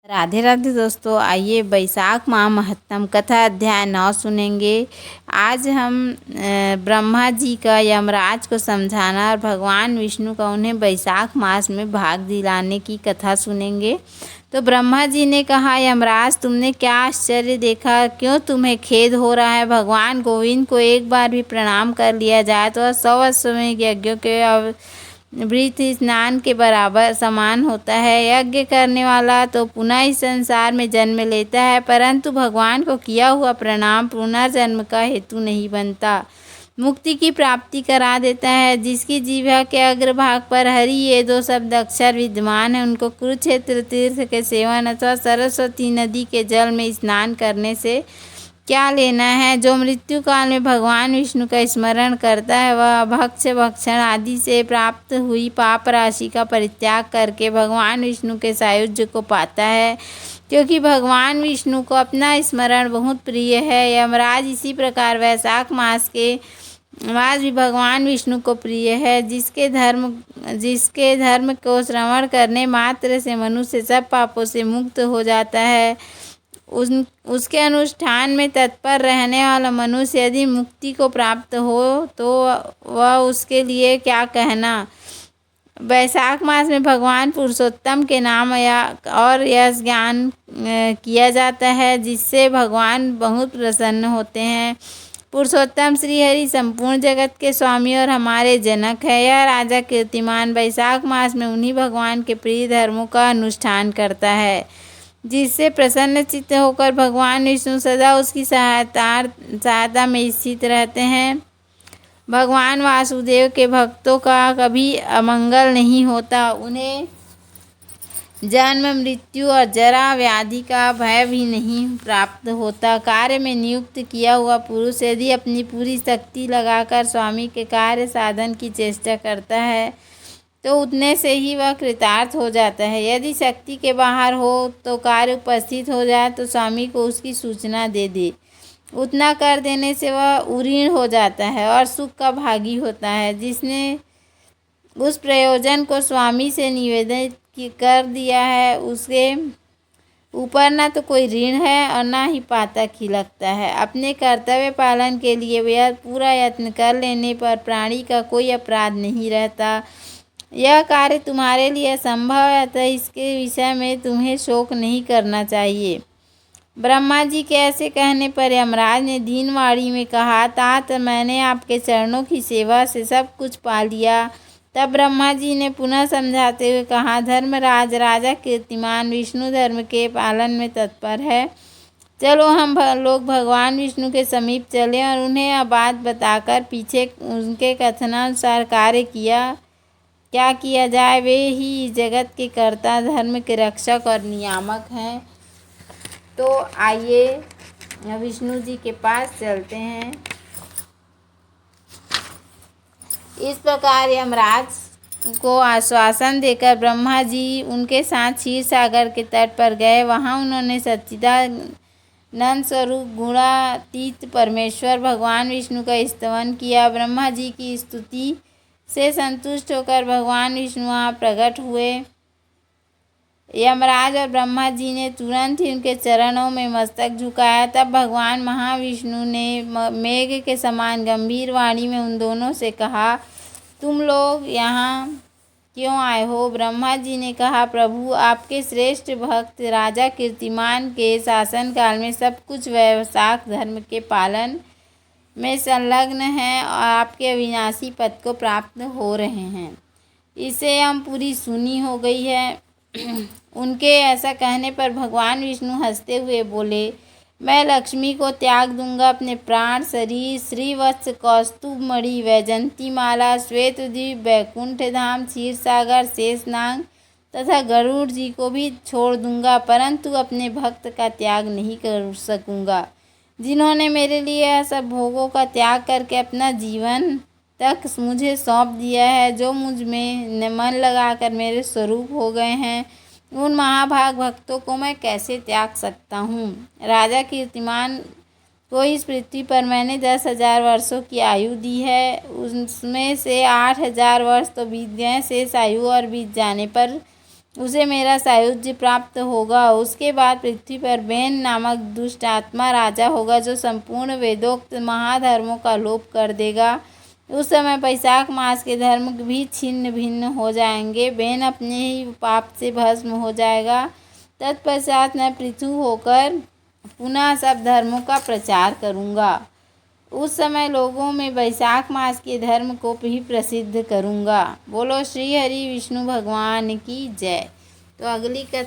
राधे राधे दोस्तों, आइए बैसाख माह महत्तम कथा अध्याय 9 सुनेंगे। आज हम ब्रह्मा जी का यमराज को समझाना और भगवान विष्णु का उन्हें बैसाख मास में भाग दिलाने की कथा सुनेंगे। तो ब्रह्मा जी ने कहा, यमराज तुमने क्या आश्चर्य देखा, क्यों तुम्हें खेद हो रहा है? भगवान गोविंद को एक बार भी प्रणाम कर लिया जाए तो 100 अश्वमेध यज्ञों के वृत स्नान के बराबर समान होता है। यज्ञ करने वाला तो पुनः इस संसार में जन्म लेता है, परंतु भगवान को किया हुआ प्रणाम पुनर्जन्म का हेतु नहीं बनता, मुक्ति की प्राप्ति करा देता है। जिसकी जीवा के अग्रभाग पर हरि ये 2 शब्द अक्षर विद्यमान है, उनको कुरुक्षेत्र तीर्थ के सेवन अथवा सरस्वती नदी के जल में स्नान करने से क्या लेना है। जो मृत्यु काल में भगवान विष्णु का स्मरण करता है, वह भक्ष भक्षण आदि से प्राप्त हुई पाप राशि का परित्याग करके भगवान विष्णु के सायुज्य को पाता है, क्योंकि भगवान विष्णु को अपना स्मरण बहुत प्रिय है। यमराज इसी प्रकार वैशाख मास भी भगवान विष्णु को प्रिय है। जिसके धर्म को श्रवण करने मात्र से मनुष्य सब पापों से मुक्त हो जाता है, उसके अनुष्ठान में तत्पर रहने वाला मनुष्य यदि मुक्ति को प्राप्त हो तो वह उसके लिए क्या कहना। वैशाख मास में भगवान पुरुषोत्तम के नाम और यश ज्ञान किया जाता है, जिससे भगवान बहुत प्रसन्न होते हैं। पुरुषोत्तम श्री हरि संपूर्ण जगत के स्वामी और हमारे जनक है। यह राजा कीर्तिमान वैशाख मास में उन्हीं भगवान के प्रिय धर्मों का अनुष्ठान करता है, जिससे प्रसन्न चित्त होकर भगवान विष्णु सदा उसकी सहायता में स्थित रहते हैं। भगवान वासुदेव के भक्तों का कभी अमंगल नहीं होता, उन्हें जन्म मृत्यु और जरा व्याधि का भय भी नहीं प्राप्त होता। कार्य में नियुक्त किया हुआ पुरुष यदि अपनी पूरी शक्ति लगाकर स्वामी के कार्य साधन की चेष्टा करता है तो उतने से ही वह कृतार्थ हो जाता है। यदि शक्ति के बाहर हो तो कार्य उपस्थित हो जाए तो स्वामी को उसकी सूचना दे दे, उतना कर देने से वह उरीण हो जाता है और सुख का भागी होता है। जिसने उस प्रयोजन को स्वामी से निवेदित कर दिया है, उसके ऊपर न तो कोई ऋण है और न ही पातक ही लगता है। अपने कर्तव्य पालन के लिए वह पूरा यत्न कर लेने पर प्राणी का कोई अपराध नहीं रहता। यह कार्य तुम्हारे लिए असंभव है, अतः इसके विषय में तुम्हें शोक नहीं करना चाहिए। ब्रह्मा जी के ऐसे कहने पर यमराज ने दीनवाणी में कहा, तात मैंने आपके चरणों की सेवा से सब कुछ पा लिया। तब ब्रह्मा जी ने पुनः समझाते हुए कहा, धर्मराज राजा कीर्तिमान विष्णु धर्म के पालन में तत्पर है। चलो हम लोग भगवान विष्णु के समीप चले और उन्हें यह बात बताकर पीछे उनके कथनानुसार कार्य क्या किया जाए। वे ही जगत के कर्ता, धर्म के रक्षक और नियामक हैं। तो आइए विष्णु जी के पास चलते हैं। इस प्रकार यमराज को आश्वासन देकर ब्रह्मा जी उनके साथ क्षीर सागर के तट पर गए। वहाँ उन्होंने सच्चिदानंद स्वरूप गुणातीत परमेश्वर भगवान विष्णु का स्तवन किया। ब्रह्मा जी की स्तुति से संतुष्ट होकर भगवान विष्णु वहाँ प्रकट हुए। यमराज और ब्रह्मा जी ने तुरंत ही उनके चरणों में मस्तक झुकाया। तब भगवान महाविष्णु ने मेघ के समान गंभीर वाणी में उन दोनों से कहा, तुम लोग यहाँ क्यों आए हो? ब्रह्मा जी ने कहा, प्रभु आपके श्रेष्ठ भक्त राजा कीर्तिमान के शासन काल में सब कुछ वैशाख धर्म के पालन में संलग्न हैं और आपके अविनाशी पद को प्राप्त हो रहे हैं। इसे हम पूरी सुनी हो गई है। उनके ऐसा कहने पर भगवान विष्णु हंसते हुए बोले, मैं लक्ष्मी को त्याग दूंगा, अपने प्राण शरीर श्रीवत्स कौस्तुभ मणि वैजंती माला श्वेतद्वीप वैकुंठ धाम क्षीर सागर शेषनाग तथा गरुड़ जी को भी छोड़ दूंगा, परंतु अपने भक्त का त्याग नहीं कर सकूंगा, जिन्होंने मेरे लिए यह सब भोगों का त्याग करके अपना जीवन तक मुझे सौंप दिया है। जो मुझ में मन लगाकर मेरे स्वरूप हो गए हैं, उन महाभाग भक्तों को मैं कैसे त्याग सकता हूँ? राजा कीर्तिमान को इस पृथ्वी पर मैंने 10,000 वर्षों की आयु दी है, उसमें से 8,000 वर्ष तो बीत गए। शेष आयु और बीत जाने पर उसे मेरा सायुज्य प्राप्त होगा। उसके बाद पृथ्वी पर बैन नामक दुष्ट आत्मा राजा होगा, जो संपूर्ण वेदोक्त महाधर्मों का लोप कर देगा। उस समय बैसाख मास के धर्म भी छिन्न भिन्न हो जाएंगे। बैन अपने ही पाप से भस्म हो जाएगा। तत्पश्चात मैं पृथु होकर पुनः सब धर्मों का प्रचार करूँगा। उस समय लोगों में बैसाख मास के धर्म को भी प्रसिद्ध करूँगा। बोलो श्री हरि विष्णु भगवान की जय। तो अगली कथा